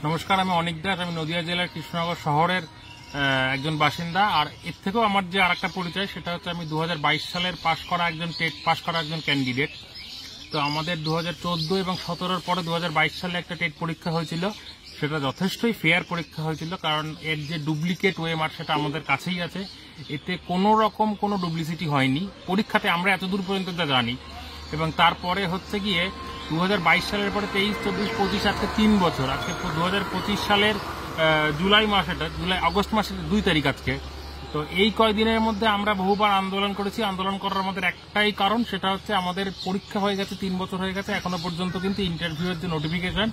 নমস্কার, আমি অনিক দাস। আমি নদিয়া জেলার কৃষ্ণনগর শহরের একজন বাসিন্দা। আর এর থেকেও আমার যে আর একটা পরিচয়, সেটা হচ্ছে আমি 2022 সালের টেট পাস করা একজন ক্যান্ডিডেট। তো আমাদের 2014 এবং 17-র পরে 2022 সালে একটা টেট পরীক্ষা হয়েছিল। সেটা যথেষ্টই ফেয়ার পরীক্ষা হয়েছিল, কারণ এর যে ডুপ্লিকেট ওএমআর সেটা আমাদের কাছেই আছে। এতে কোনো রকম কোনো ডুপ্লিসিটি হয়নি পরীক্ষাতে, আমরা এতদূর পর্যন্ত যা জানি। এবং তারপরে হচ্ছে গিয়ে 2022 সালের পরে 23, 24, 25 আজকে 3 বছর। আজকে 2025 সালের আগস্ট মাসের 2 তারিখ আজকে। তো এই কয়দিনের মধ্যে আমরা বহুবার আন্দোলন করেছি। আন্দোলন করার আমাদের একটাই কারণ, সেটা হচ্ছে আমাদের পরীক্ষা হয়ে গেছে, 3 বছর হয়ে গেছে, এখনো পর্যন্ত কিন্তু ইন্টারভিউয়ের যে নোটিফিকেশন,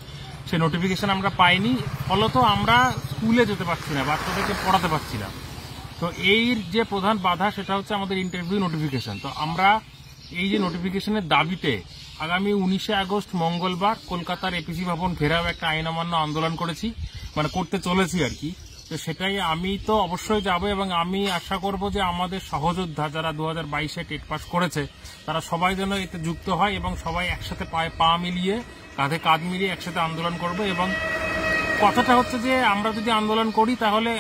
সেই নোটিফিকেশন আমরা পাইনি। ফলত আমরা স্কুলে যেতে পারছি না, বাচ্চাদেরকে পড়াতে পারছি না। তো এর যে প্রধান বাধা সেটা হচ্ছে আমাদের ইন্টারভিউ নোটিফিকেশন। তো আমরা এই যে নোটিফিকেশনের দাবিতে আগামী 19শে আগস্ট মঙ্গলবার কলকাতার এপিসি ভবন ঘেরাও একটা আইন অমান্য আন্দোলন করতে চলেছি আর কি। তো সেটাই আমি তো অবশ্যই যাব, এবং আমি আশা করব যে আমাদের সহযোদ্ধা যারা 2022-এ টেট পাস করেছে তারা সবাই যেন এতে যুক্ত হয় এবং সবাই একসাথে পা মিলিয়ে, কাঁধে কাঁধ মিলিয়ে একসাথে আন্দোলন করবে। এবং কথাটা হচ্ছে যে আমরা যদি আন্দোলন করি তাহলে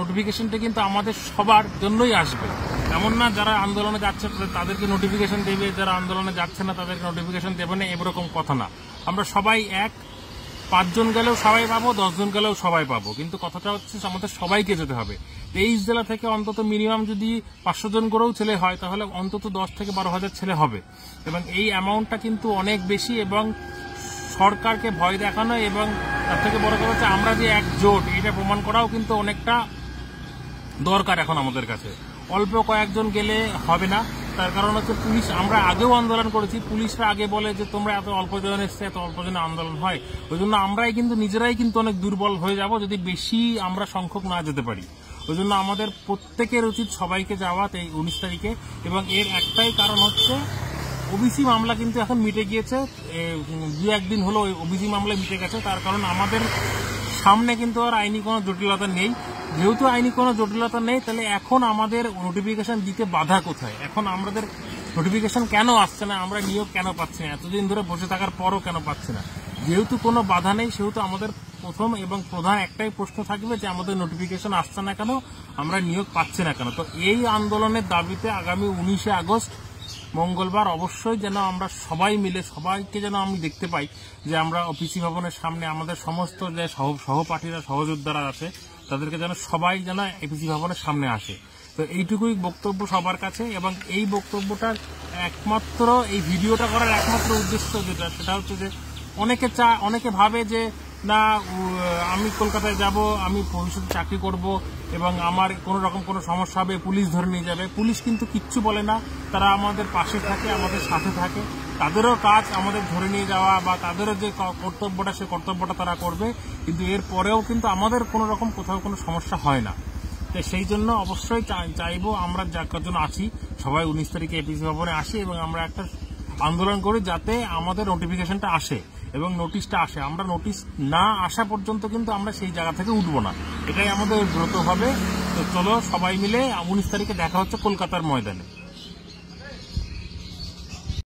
নোটিফিকেশনটা কিন্তু আমাদের সবার জন্যই আসবে। এমন না যারা আন্দোলনে যাচ্ছে তাদেরকে নোটিফিকেশন দেবে, যারা আন্দোলনে যাচ্ছে না তাদেরকে নোটিফিকেশন দেবে না, এরকম কথা না। আমরা সবাই 5 জন গেলেও সবাই পাবো, 10 জন গেলেও সবাই পাবো। কিন্তু কথাটা হচ্ছে আমাদের সবাইকে যেতে হবে। 23 জেলা থেকে অন্তত মিনিমাম যদি 500 জন করেও ছেলে হয় তাহলে অন্তত 10 থেকে 12,000 ছেলে হবে। এবং এই অ্যামাউন্টটা কিন্তু অনেক বেশি, এবং সরকারকে ভয় দেখানো এবং তার থেকে বড় কথা হচ্ছে আমরা যে একজোট, এটা প্রমাণ করাও কিন্তু অনেকটা দরকার এখন আমাদের কাছে। অল্প কয়েকজন গেলে হবে না, তার কারণ হচ্ছে পুলিশ, আমরা আগেও আন্দোলন করেছি, পুলিশরা আগে বলে যে তোমরা এত অল্প জন এসছে, এত অল্প জনে আন্দোলন হয়। ওই জন্য আমরাই কিন্তু নিজেরাই কিন্তু অনেক দুর্বল হয়ে যাব যদি বেশি আমরা সংখ্যক না যেতে পারি। ওই জন্য আমাদের প্রত্যেকের উচিত সবাইকে যাওয়া এই 19 তারিখে। এবং এর একটাই কারণ হচ্ছে ওবিসি মামলা কিন্তু এখন মিটে গিয়েছে, 2-1 দিন হলো ওবিসি মামলা মিটে গেছে। তার কারণ আমাদের সামনে কিন্তু আর আইনি কোনো জটিলতা নেই। যেহেতু আইনি কোনো জটিলতা নেই, তাহলে এখন আমাদের নোটিফিকেশন দিতে বাধা কোথায়? এখন আমাদের নোটিফিকেশন কেন আসছে না? আমরা নিয়োগ কেন পাচ্ছি না? এতদিন ধরে বসে থাকার পরও কেন পাচ্ছি না? যেহেতু কোনো বাধা নেই, সেহেতু আমাদের প্রথম এবং প্রধান একটাই প্রশ্ন থাকবে যে আমাদের নোটিফিকেশন আসছে না কেন, আমরা নিয়োগ পাচ্ছি না কেন। তো এই আন্দোলনের দাবিতে আগামী 19শে আগস্ট মঙ্গলবার অবশ্যই যেন আমরা সবাই মিলে, সবাইকে যেন আমি দেখতে পাই যে আমরা অফিসি ভবনের সামনে আমাদের সমস্ত যে সহপাঠীরা, সহযোদ্ধারা আছে, তাদেরকে যেন সবাই যেন এপিসি ভবনের সামনে আসে। তো এইটুকুই বক্তব্য সবার কাছে। এবং এই বক্তব্যটার একমাত্র, এই ভিডিওটা করার একমাত্র উদ্দেশ্য যেটা, সেটা হচ্ছে যে অনেকে ভাবে যে না, আমি কলকাতায় যাব, আমি ভবিষ্যতে চাকরি করব এবং আমার কোনো রকম কোনো সমস্যা হবে, পুলিশ ধরে নিয়ে যাবে। পুলিশ কিন্তু কিচ্ছু বলে না, তারা আমাদের পাশে থাকে, আমাদের সাথে থাকে। তাদেরও কাজ আমাদের ধরে নিয়ে যাওয়া, বা তাদেরও যে কর্তব্যটা, সে কর্তব্যটা তারা করবে। কিন্তু এর পরেও কিন্তু আমাদের কোনো রকম কোথাও কোনো সমস্যা হয় না। তো সেই জন্য অবশ্যই চাইবো আমরা যার জন্য আছি সবাই 19 তারিখে এপিসি ভবনে আসি এবং আমরা একটা আন্দোলন করি যাতে আমাদের নোটিফিকেশনটা আসে এবং নোটিশটা আসে। আমরা নোটিশ না আসা পর্যন্ত কিন্তু আমরা সেই জায়গা থেকে উঠবো না, এটাই আমাদের ব্রত হবে। তো চলো সবাই মিলে 19 তারিখে দেখা হচ্ছে কলকাতার ময়দানে।